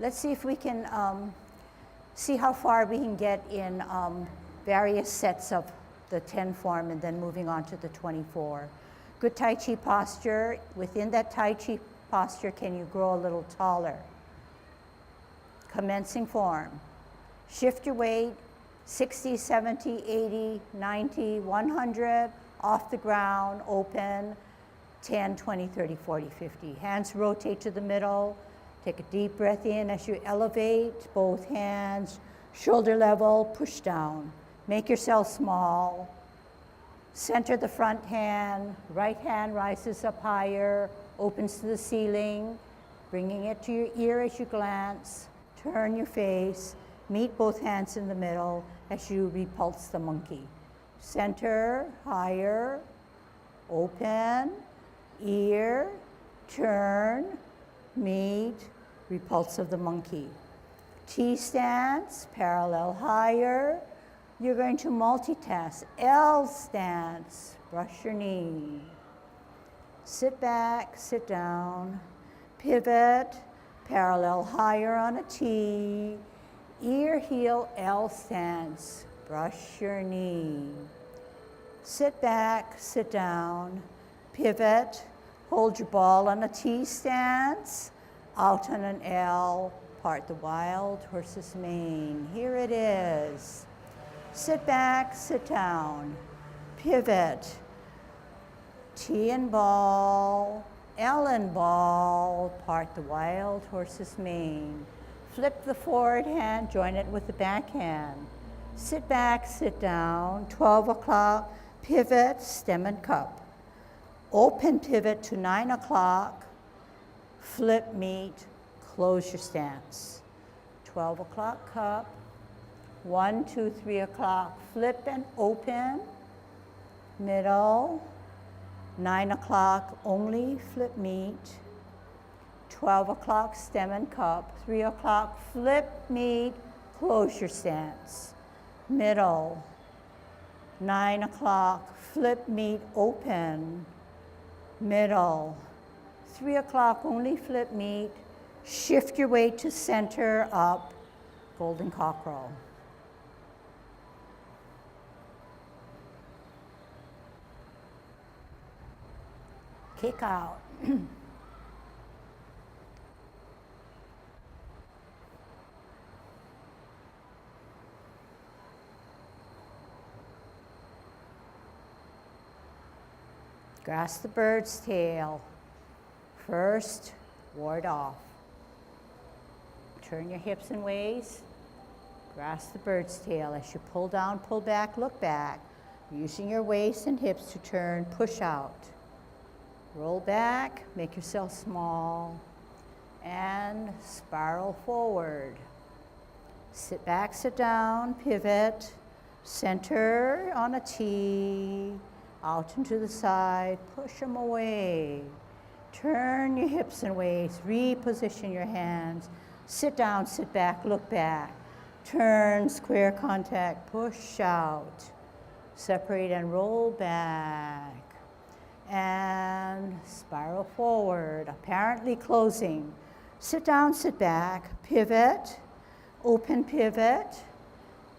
Let's see if we can see how far we can get in various sets of the 10 form and then moving on to the 24. Good Tai Chi posture. Within that Tai Chi posture, can you grow a little taller? Commencing form. Shift your weight, 60, 70, 80, 90, 100, off the ground, open, 10, 20, 30, 40, 50. Hands rotate to the middle. Take a deep breath in as you elevate, both hands, shoulder level, push down. Make yourself small. Center the front hand, right hand rises up higher, opens to the ceiling, bringing it to your ear as you glance. Turn your face, meet both hands in the middle as you repulse the monkey. Center, higher, open, ear, turn, meet, repulse of the monkey. T stance, parallel higher. You're going to multitask. L stance, brush your knee. Sit back, sit down, pivot, parallel higher on a T. Ear, heel, L stance, brush your knee. Sit back, sit down, pivot, hold your ball on a T stance, out on an L, part the wild horse's mane. Here it is. Sit back, sit down, pivot, T and ball, L and ball, part the wild horse's mane. Flip the forward hand, join it with the back hand. Sit back, sit down, 12 o'clock, pivot, stem and cup. Open pivot to 9 o'clock, flip meet, close your stance. 12 o'clock cup, 1, 2, 3 o'clock, flip and open, middle, 9 o'clock only, flip meet, 12 o'clock stem and cup, 3 o'clock flip meet, close your stance, middle, 9 o'clock flip meet, open, middle, 3 o'clock only flip meet, shift your weight to center, up, golden cockerel. Kick out. Grasp the bird's tail. First, ward off. Turn your hips and waist. Grasp the bird's tail. As you pull down, pull back, look back. Using your waist and hips to turn, push out. Roll back, make yourself small, and spiral forward. Sit back, sit down, pivot, center on a T, out and to the side, push them away. Turn your hips and waist, reposition your hands. Sit down, sit back, look back. Turn, square contact, push out. Separate and roll back. And spiral forward, apparently closing. Sit down, sit back, pivot, open pivot,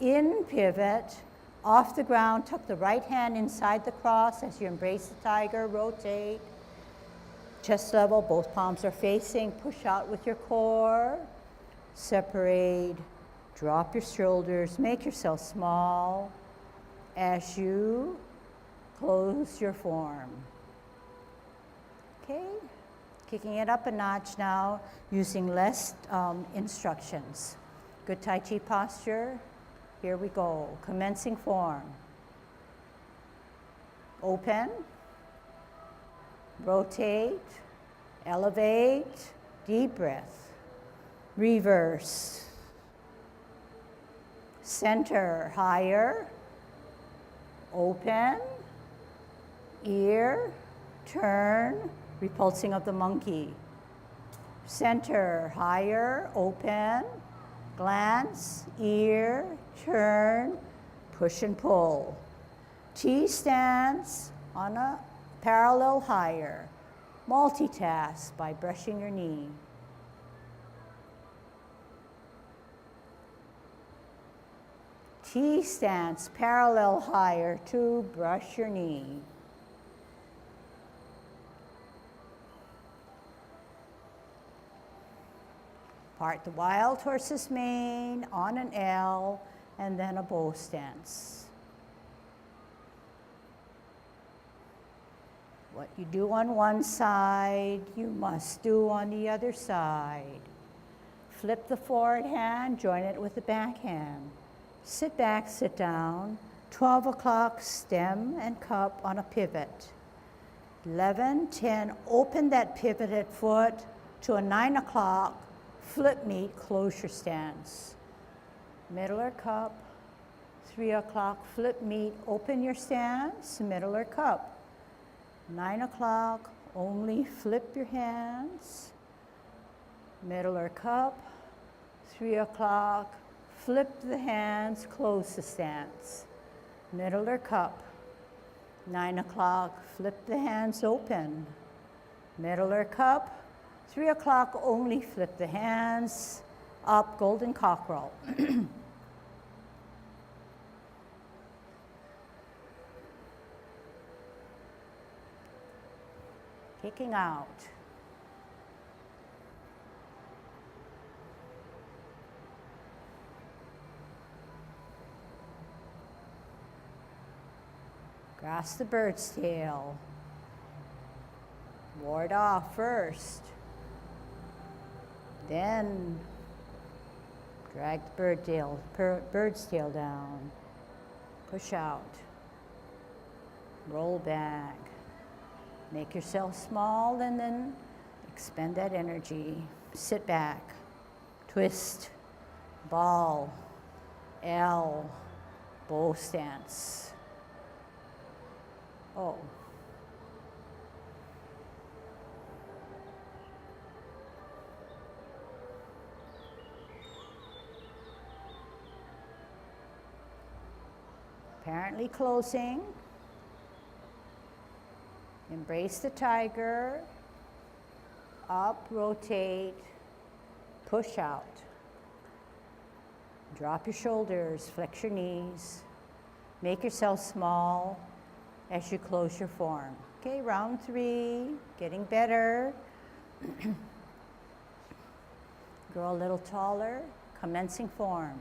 in pivot, off the ground, tuck the right hand inside the cross as you embrace the tiger, rotate. Chest level, both palms are facing, push out with your core. Separate, drop your shoulders, make yourself small as you close your form. Okay, kicking it up a notch now, using less instructions. Good Tai Chi posture. Here we go. Commencing form. Open, rotate, elevate, deep breath. Reverse. Center, higher, open, ear, turn, repulsing of the monkey. Center, higher, open, glance, ear, turn, push and pull. T stance on a parallel higher. Multitask by brushing your knee. T stance, parallel higher to brush your knee. Part the wild horse's mane on an L, and then a bow stance. What you do on one side, you must do on the other side. Flip the forward hand, join it with the back hand. Sit back, sit down. 12 o'clock, stem and cup on a pivot. 11, 10, open that pivoted foot to a 9 o'clock, flip meet, closure stance. Middler cup, 3 o'clock, flip meet, open your stance, middler cup. 9 o'clock, only flip your hands. Middler cup, 3 o'clock, flip the hands, close the stance. Middler cup, 9 o'clock, flip the hands open. Middler cup, 3 o'clock, only flip the hands, up, golden cockerel. Kicking out. Grasp the bird's tail. Ward off first. Then drag the bird's tail down. Push out. Roll back. Make yourself small and then expend that energy. Sit back. Twist. Ball. L. Bow stance. Oh. Apparently closing. Embrace the tiger. Up, rotate, push out. Drop your shoulders, flex your knees. Make yourself small as you close your form. Okay, round 3, getting better. Grow a little taller, commencing form.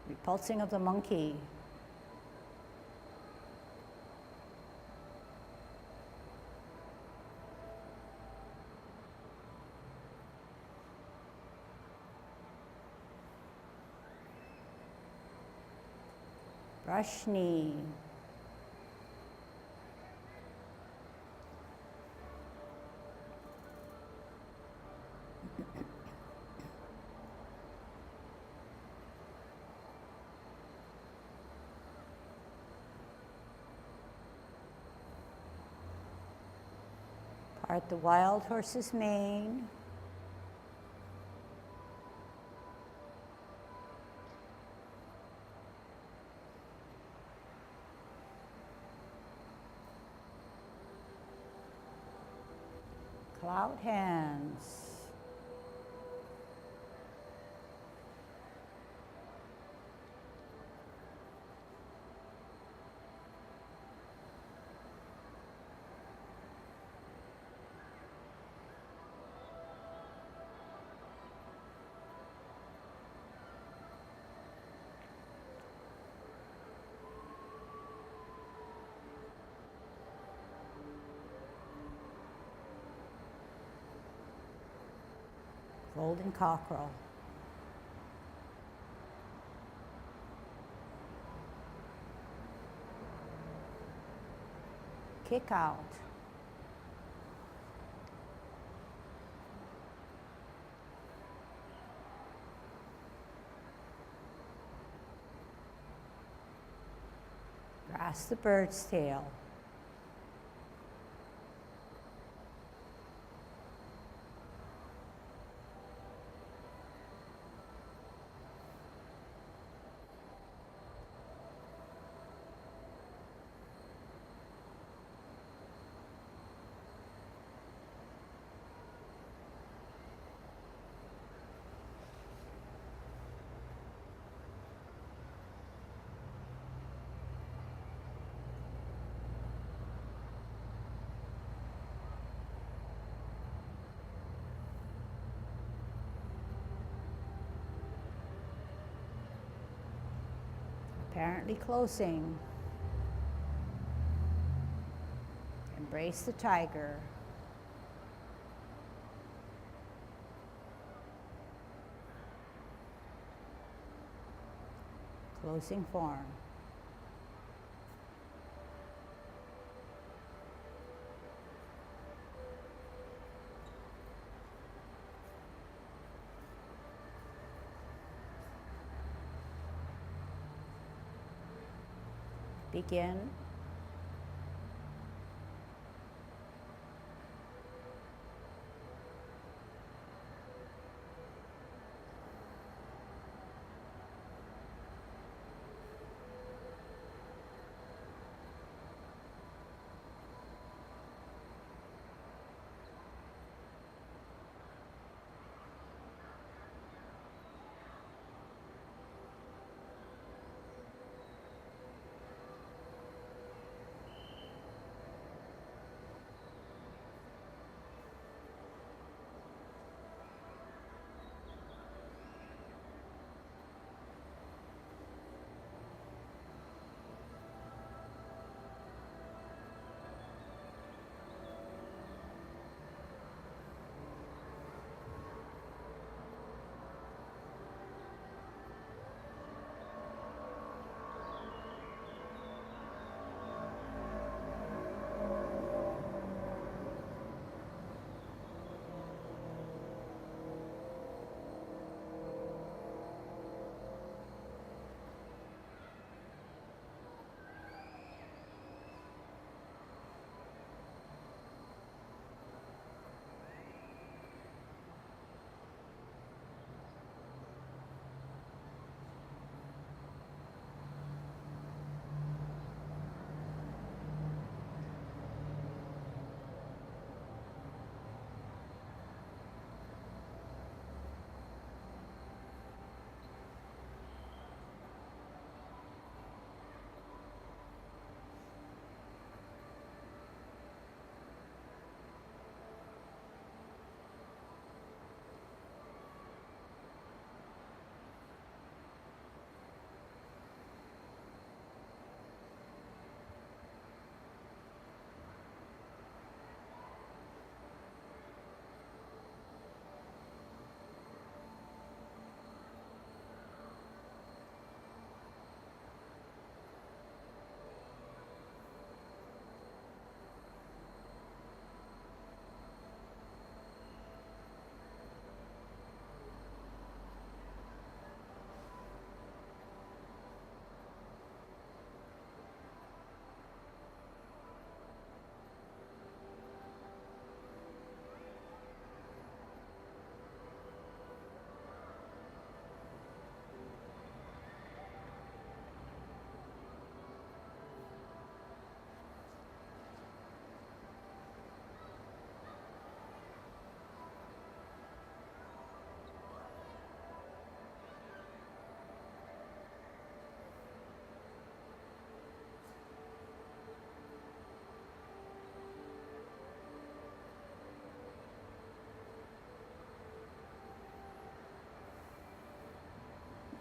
Repulsing of the monkey. Brush knee. Part the wild horse's mane. Cloud hands. Golden cockerel. Kick out. Grasp the bird's tail. Apparently closing. Embrace the tiger. Closing form. Begin.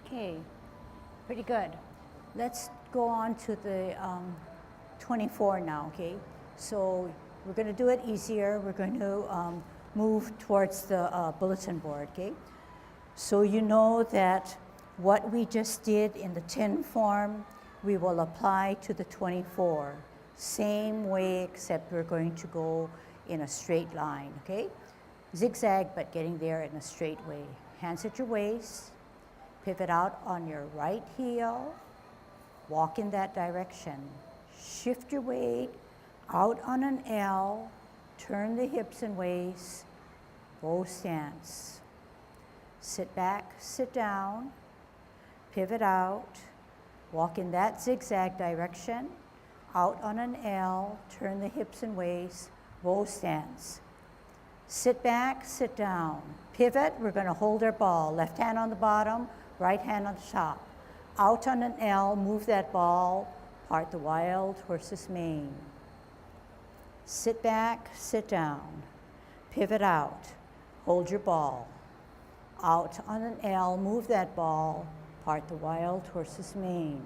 Okay, pretty good. Let's go on to the 24 now, okay? So we're going to do it easier. We're going to move towards the bulletin board, okay? So you know that what we just did in the 10 form, we will apply to the 24. Same way, except we're going to go in a straight line, okay? Zigzag, but getting there in a straight way. Hands at your waist. Pivot out on your right heel, walk in that direction. Shift your weight out on an L, turn the hips and waist, bow stance. Sit back, sit down, pivot out, walk in that zigzag direction, out on an L, turn the hips and waist, bow stance. Sit back, sit down. Pivot, we're going to hold our ball. Left hand on the bottom, right hand on the top. Out on an L, move that ball, part the wild horse's mane. Sit back, sit down. Pivot out, hold your ball. Out on an L, move that ball, part the wild horse's mane.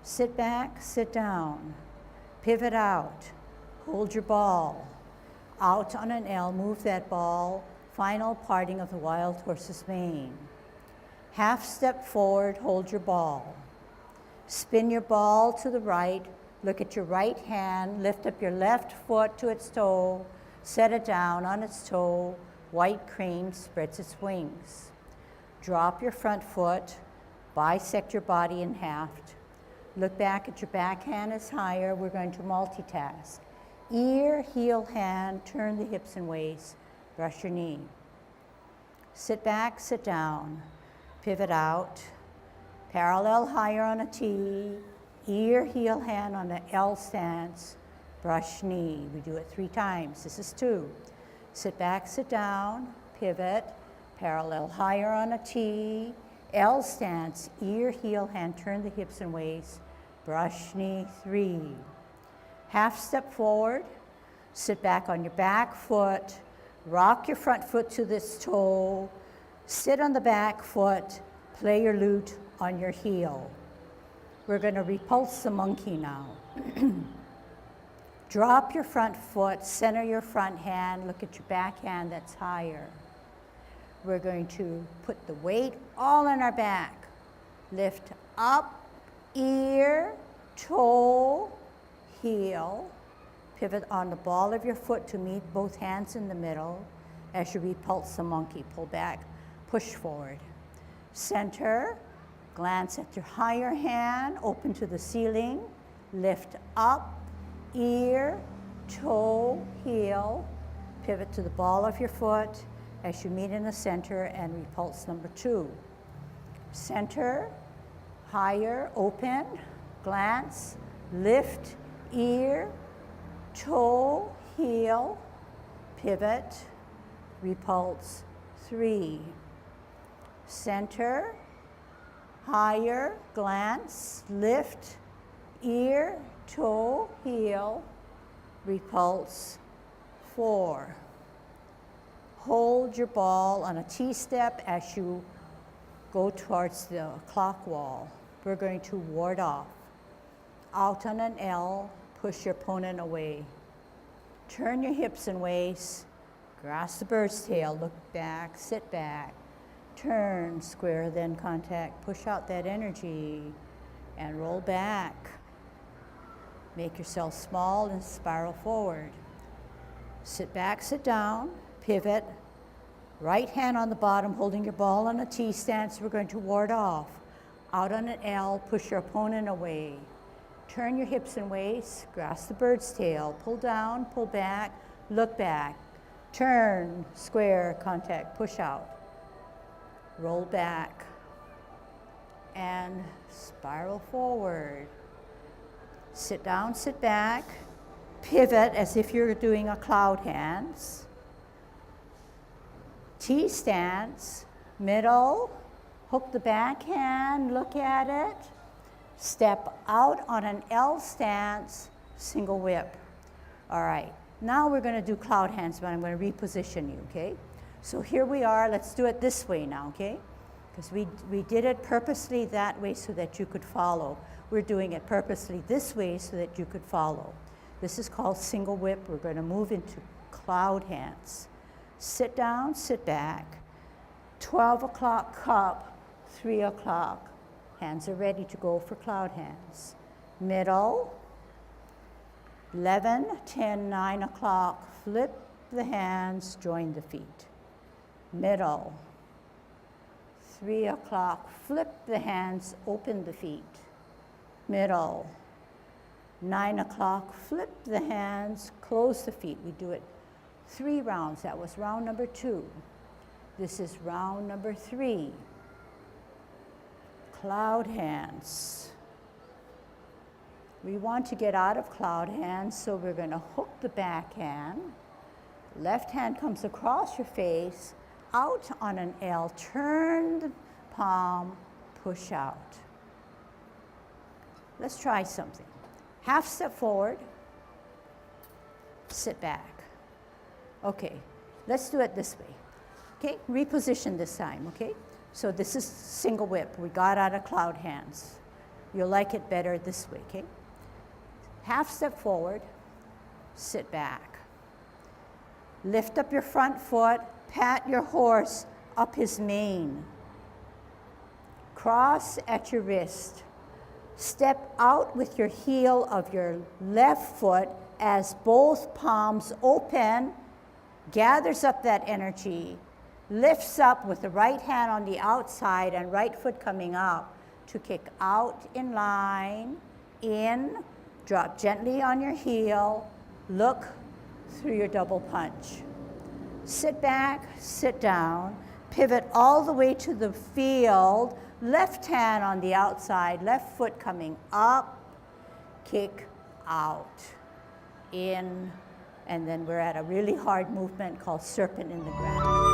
Sit back, sit down, pivot out, hold your ball. Out on an L, move that ball, final parting of the wild horse's mane. Half step forward, hold your ball. Spin your ball to the right, look at your right hand, lift up your left foot to its toe, set it down on its toe, white crane spreads its wings. Drop your front foot, bisect your body in half. Look back at your back hand is higher, we're going to multitask. Ear, heel, hand, turn the hips and waist, brush your knee. Sit back, sit down, pivot out, parallel higher on a T, ear, heel, hand on the L stance, brush knee. We do it 3 times. This is 2. Sit back, sit down, pivot, parallel higher on a T, L stance, ear, heel, hand, turn the hips and waist, brush knee. 3. Half step forward, sit back on your back foot, rock your front foot to this toe, sit on the back foot, play your lute on your heel. We're going to repulse the monkey now. Drop your front foot, center your front hand, look at your back hand that's higher. We're going to put the weight all in our back. Lift up, ear, toe, heel. Pivot on the ball of your foot to meet both hands in the middle as you repulse the monkey. Pull back, push forward. Center, glance at your higher hand, open to the ceiling. Lift up, ear, toe, heel. Pivot to the ball of your foot as you meet in the center and repulse number 2. Center, higher, open, glance, lift, ear, toe, heel, pivot, repulse. 3. Center, higher, glance, lift, ear, toe, heel, repulse. 4. Hold your ball on a T-step as you go towards the clock wall. We're going to ward off. Out on an L, push your opponent away. Turn your hips and waist, grasp the bird's tail, look back, sit back, turn, square, then contact, push out that energy, and roll back. Make yourself small and spiral forward. Sit back, sit down, pivot, right hand on the bottom, holding your ball on a T stance. We're going to ward off. Out on an L, push your opponent away. Turn your hips and waist, grasp the bird's tail, pull down, pull back, look back, turn, square, contact, push out, roll back, and spiral forward. Sit down, sit back, pivot as if you're doing a cloud hands. T stance, middle, hook the back hand, look at it. Step out on an L stance, single whip. All right, now we're gonna do cloud hands, but I'm gonna reposition you, okay? So here we are, let's do it this way now, okay? Because we did it purposely that way so that you could follow. We're doing it purposely this way so that you could follow. This is called single whip. We're gonna move into cloud hands. Sit down, sit back. 12 o'clock cup, 3 o'clock. Hands are ready to go for cloud hands. Middle, 11, 10, 9 o'clock, flip the hands, join the feet. Middle, 3 o'clock, flip the hands, open the feet. Middle, 9 o'clock, flip the hands, close the feet. We do it 3 rounds. That was round number 2. This is round number 3. Cloud hands. We want to get out of cloud hands, so we're going to hook the back hand. Left hand comes across your face, out on an L, turn the palm, push out. Let's try something. Half step forward, sit back. Okay, let's do it this way. Okay, reposition this time, okay? So this is single whip. We got out of cloud hands. You'll like it better this way, okay? Half step forward, sit back. Lift up your front foot, pat your horse up his mane. Cross at your wrist. Step out with your heel of your left foot as both palms open, gathers up that energy, lifts up with the right hand on the outside and right foot coming up to kick out in line, in, drop gently on your heel, look through your double punch. Sit back, sit down, pivot all the way to the field, left hand on the outside, left foot coming up, kick out, in, and then we're at a really hard movement called serpent in the ground.